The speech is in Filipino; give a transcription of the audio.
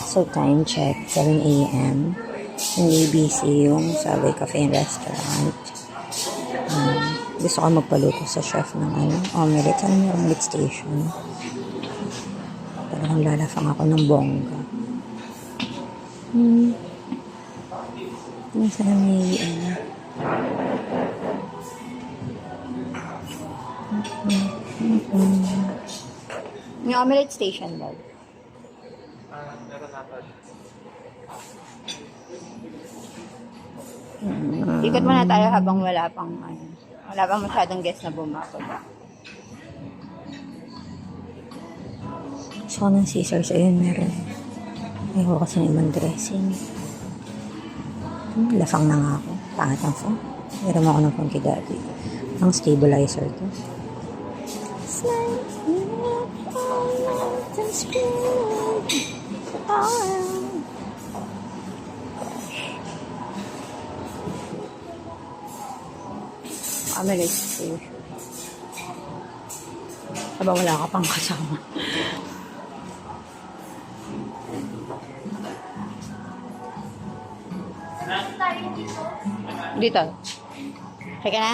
So, time check, 7 a.m. Hindi busy yung Subway Cafe and Restaurant. Gusto ko magpaluto sa chef ng omelette. Ano yung omelette station? Talagang lalafang ako ng bongga. Nasa na may yung omelette station daw. Ikot muna tayo habang wala pang masyadong guest na bumako. So, ng Caesars, ayun, meron. Ayoko kasi ng ibang dressing. Lafang na nga ako. Pangat ang phone. Meron ako ng phone kay daddy. Ang stabilizer to. Omelette station. Aba, wala ka pang kasama. Dito. Teka na.